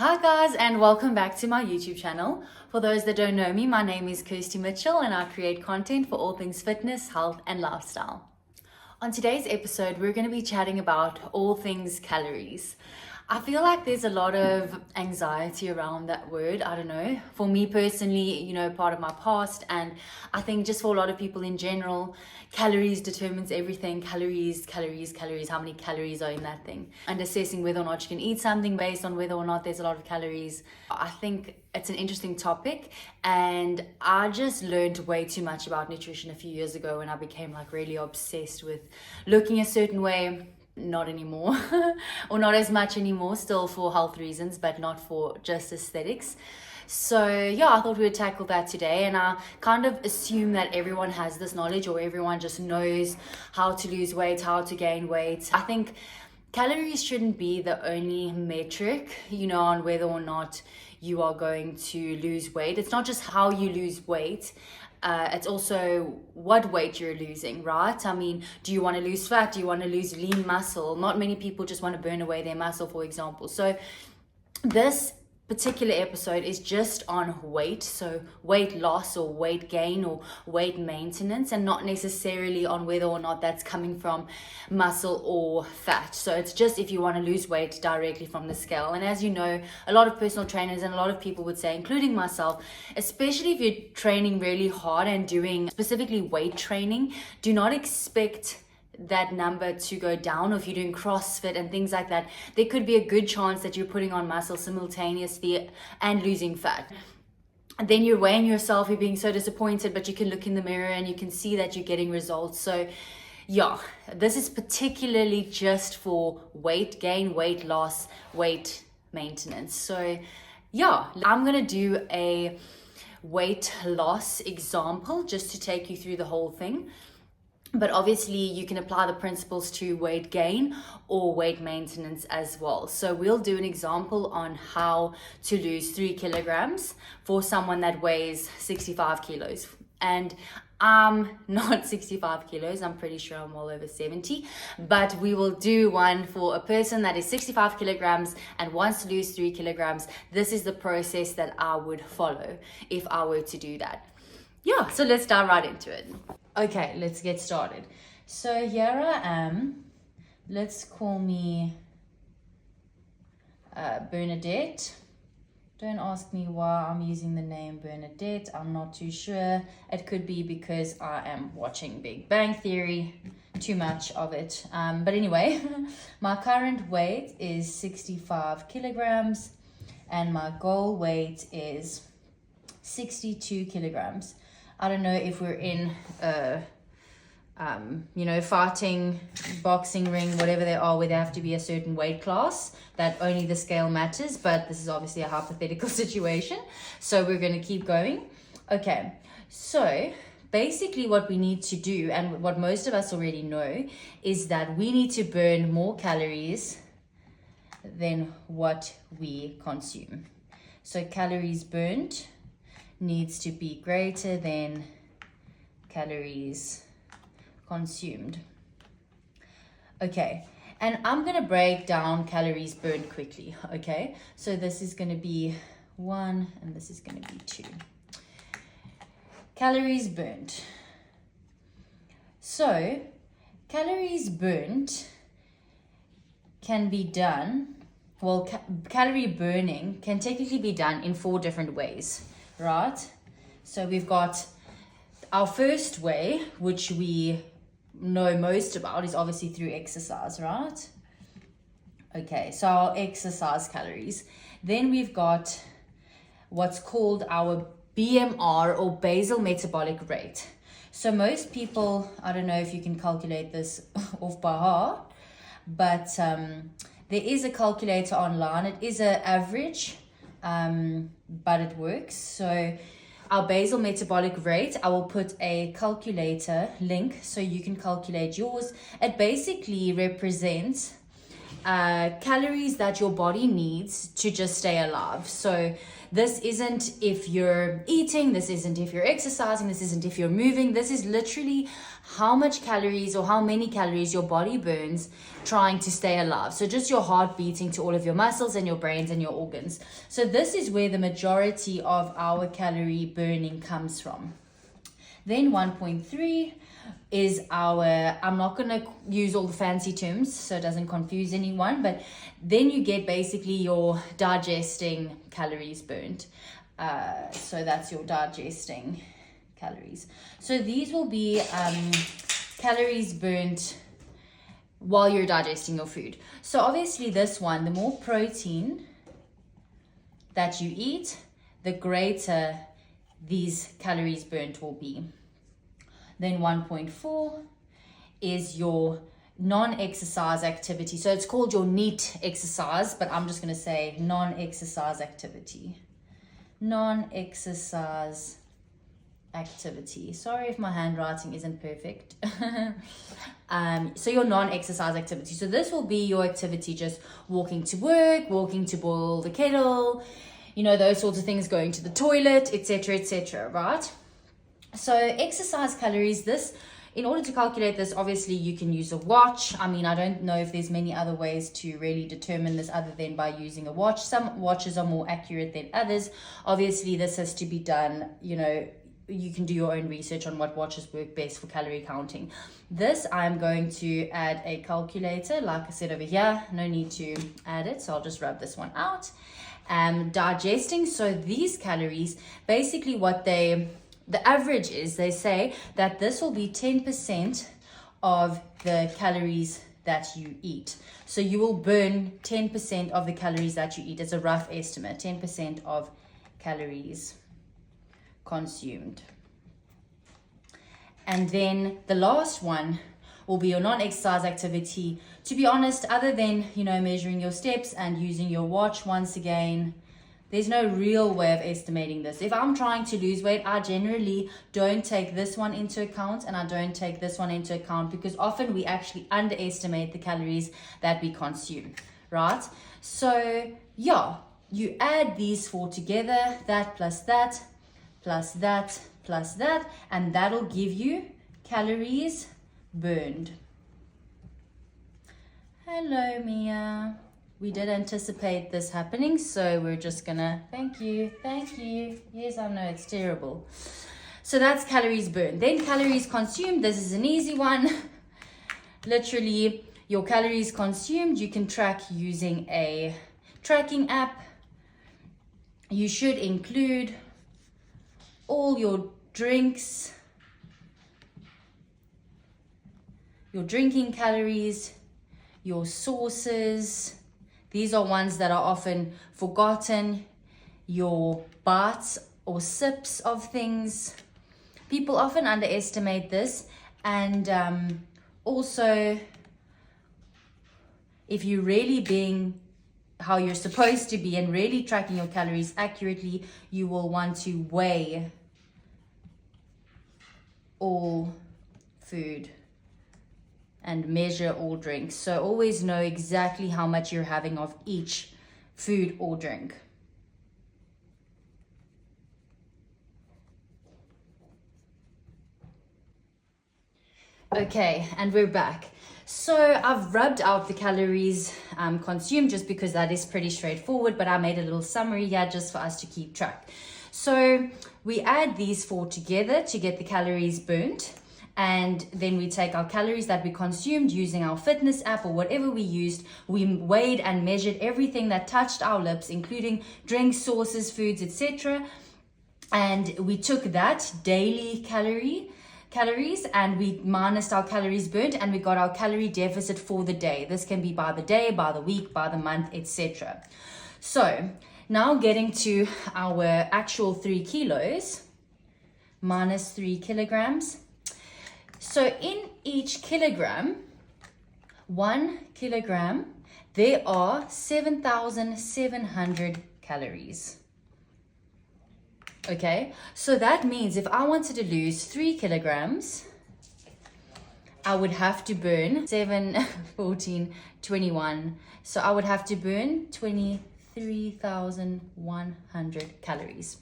Hi guys, and welcome back to my YouTube channel. For those that don't know me, my name is Kirsty Mitchell and I create content for all things fitness, health and lifestyle. On today's episode, we're going to be chatting about all things calories. I feel like there's a lot of anxiety around that word. I don't know. For me personally, part of my past, and I think just for a lot of people in general, calories determines everything. Calories, how many calories are in that thing? And assessing whether or not you can eat something based on whether or not there's a lot of calories. I think it's an interesting topic, and I just learned way too much about nutrition a few years ago when I became really obsessed with looking a certain way. Not anymore or not as much anymore, still for health reasons, but not for just aesthetics. So yeah, I thought we would tackle that today, and I kind of assume that everyone has this knowledge or everyone just knows how to lose weight, how to gain weight. I think calories shouldn't be the only metric, on whether or not you are going to lose weight. It's not just how you lose weight. It's also what weight you're losing, right? I mean, do you want to lose fat? Do you want to lose lean muscle? Not many people just want to burn away their muscle, for example. So this particular episode is just on weight, so weight loss or weight gain or weight maintenance, and not necessarily on whether or not that's coming from muscle or fat. So it's just if you want to lose weight directly from the scale. And as you know, a lot of personal trainers and a lot of people would say, including myself, especially if you're training really hard and doing specifically weight training, do not expect that number to go down. Or if you're doing CrossFit and things like that, there could be a good chance that you're putting on muscle simultaneously and losing fat. And then you're weighing yourself, you're being so disappointed, but you can look in the mirror and you can see that you're getting results. So yeah, this is particularly just for weight gain, weight loss, weight maintenance. So yeah, I'm gonna do a weight loss example just to take you through the whole thing. But obviously you can apply the principles to weight gain or weight maintenance as well. So we'll do an example on how to lose 3 kilograms for someone that weighs 65 kilos. And I'm not 65 kilos, I'm pretty sure I'm well over 70, but we will do one for a person that is 65 kilograms and wants to lose 3 kilograms. This is the process that I would follow if I were to do that. Yeah, so let's dive right into it. Okay, let's get started. So here I am. Let's call me Bernadette. Don't ask me why I'm using the name Bernadette. I'm not too sure. It could be because I am watching Big Bang Theory, too much of it. But anyway, my current weight is 65 kilograms and my goal weight is 62 kilograms. I don't know if we're in fighting, boxing ring, whatever they are, where they have to be a certain weight class, that only the scale matters, but this is obviously a hypothetical situation. So we're going to keep going. Okay, so basically what we need to do, and what most of us already know, is that we need to burn more calories than what we consume. So calories burned needs to be greater than calories consumed. Okay, and I'm gonna break down calories burned quickly, okay? So this is gonna be 1 and this is gonna be 2. Calories burned. So calories burnt can be done, calorie burning can technically be done in 4 different ways. Right, so we've got our first way, which we know most about, is obviously through exercise, right? Okay, so our exercise calories. Then we've got what's called our BMR or basal metabolic rate. So most people, I don't know if you can calculate this off by heart, but there is a calculator online. It is an average, but it works. So our basal metabolic rate, I will put a calculator link so you can calculate yours. It basically represents calories that your body needs to just stay alive. So this isn't if you're eating, this isn't if you're exercising, this isn't if you're moving. This is literally how much calories or how many calories your body burns trying to stay alive. So just your heart beating to all of your muscles and your brains and your organs. So this is where the majority of our calorie burning comes from. Then 1.3 is our, I'm not going to use all the fancy terms so it doesn't confuse anyone, but then you get basically your digesting calories burnt. So that's your digesting calories. So these will be calories burnt while you're digesting your food. So obviously this one, the more protein that you eat, the greater these calories burnt will be. Then 1.4 is your non-exercise activity. So it's called your NEAT exercise, but I'm just going to say non-exercise activity. Non-exercise activity. Sorry if my handwriting isn't perfect. So your non-exercise activity. So this will be your activity, just walking to work, walking to boil the kettle, you know, those sorts of things, going to the toilet, etc., right? So exercise calories, this, in order to calculate this, obviously you can use a watch. I mean, I don't know if there's many other ways to really determine this other than by using a watch. Some watches are more accurate than others. Obviously this has to be done, you know, you can do your own research on what watches work best for calorie counting. This, I'm going to add a calculator, like I said over here, no need to add it, so I'll just rub this one out. Digesting, so these calories, basically what the average is, they say that this will be 10% of the calories that you eat. So you will burn 10% of the calories that you eat. It's a rough estimate, 10% of calories consumed. And then the last one will be your non-exercise activity. To be honest, other than, you know, measuring your steps and using your watch, once again, there's no real way of estimating this. If I'm trying to lose weight, I generally don't take this one into account and I don't take this one into account, because often we actually underestimate the calories that we consume, right? So yeah, you add these four together, that plus that, plus that, plus that, and that'll give you calories burned. Hello, Mia. We did anticipate this happening, so we're just gonna, thank you. Yes, I know, it's terrible. So that's calories burned. Then calories consumed, this is an easy one. Literally, your calories consumed, you can track using a tracking app. You should include all your drinks, your drinking calories, your sauces. These are ones that are often forgotten. Your bites or sips of things. People often underestimate this. And also, if you're really being how you're supposed to be and really tracking your calories accurately, you will want to weigh all food and measure all drinks. So always know exactly how much you're having of each food or drink. Okay, and we're back. So I've rubbed out the calories consumed just because that is pretty straightforward, but I made a little summary here just for us to keep track. So we add these four together to get the calories burnt. And then we take our calories that we consumed using our fitness app or whatever we used. We weighed and measured everything that touched our lips, including drinks, sauces, foods, etc. And we took that daily calories and we minused our calories burnt, and we got our calorie deficit for the day. This can be by the day, by the week, by the month, etc. So now getting to our actual 3 kilos minus 3 kilograms. So in each kilogram, 1 kilogram, there are 7,700 calories. Okay, so that means if I wanted to lose 3 kilograms, I would have to burn 7, 14, 21. So I would have to burn 23,100 calories.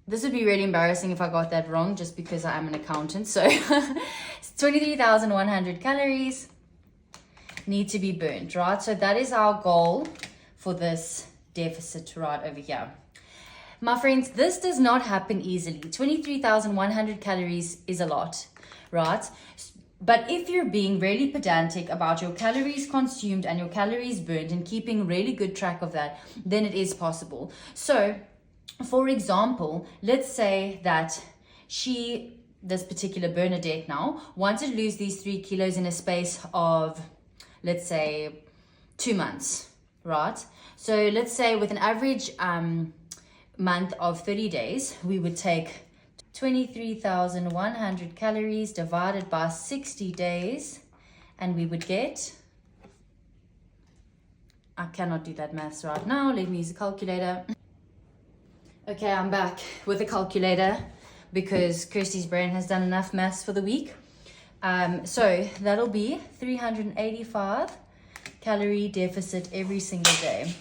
This would be really embarrassing if I got that wrong, just because I am an accountant. So 23,100 calories need to be burnt, right? So that is our goal for this deficit right over here. My friends, this does not happen easily. 23,100 calories is a lot, right? But if you're being really pedantic about your calories consumed and your calories burned and keeping really good track of that, then it is possible. So, for example, let's say that this particular Bernadette now, wanted to lose these 3 kilos in a space of, let's say, 2 months, right? So let's say with an average month of 30 days, we would take 23,100 calories divided by 60 days, and we would get, I cannot do that maths right now, let me use a calculator. Okay, I'm back with a calculator because Kirsty's brain has done enough maths for the week. So that'll be 385 calorie deficit every single day.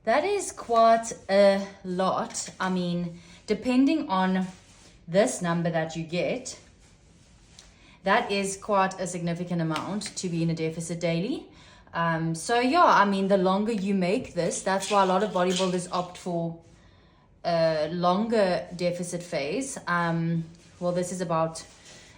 That is quite a lot. I mean, depending on this number that you get, that is quite a significant amount to be in a deficit daily. So yeah, I mean, the longer you make this, that's why a lot of bodybuilders opt for a longer deficit phase. Well, this is about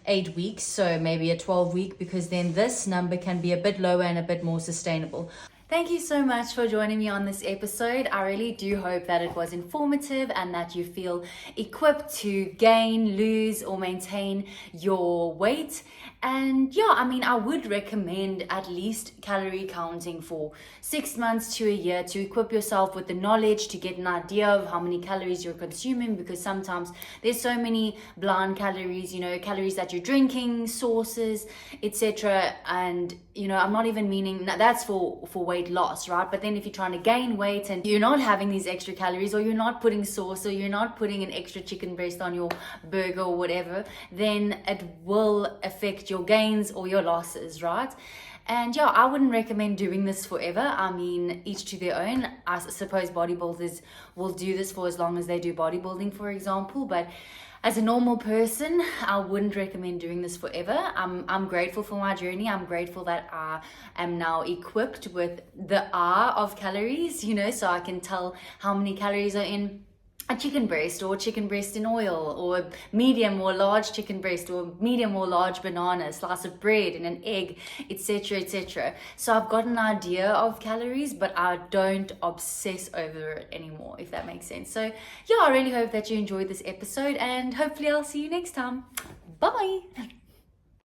8 weeks, so maybe a 12-week, because then this number can be a bit lower and a bit more sustainable. Thank you so much for joining me on this episode. I really do hope that it was informative and that you feel equipped to gain, lose, or maintain your weight. And yeah, I mean, I would recommend at least calorie counting for 6 months to a year to equip yourself with the knowledge to get an idea of how many calories you're consuming, because sometimes there's so many blind calories, you know, calories that you're drinking, sauces, etc. And you know, I'm not even meaning that's for weight loss, right? But then if you're trying to gain weight and you're not having these extra calories, or you're not putting sauce, or you're not putting an extra chicken breast on your burger or whatever, then it will affect your gains or your losses, right? And yeah, I wouldn't recommend doing this forever. I mean, each to their own. I suppose bodybuilders will do this for as long as they do bodybuilding, for example, but as a normal person, I wouldn't recommend doing this forever. I'm grateful for my journey. I'm grateful that I am now equipped with the R of calories, you know, so I can tell how many calories are in a chicken breast, or chicken breast in oil, or medium or large chicken breast, or medium or large banana, a slice of bread and an egg, etc., etc. So I've got an idea of calories, but I don't obsess over it anymore, if that makes sense. So yeah, I really hope that you enjoyed this episode, and hopefully I'll see you next time. Bye.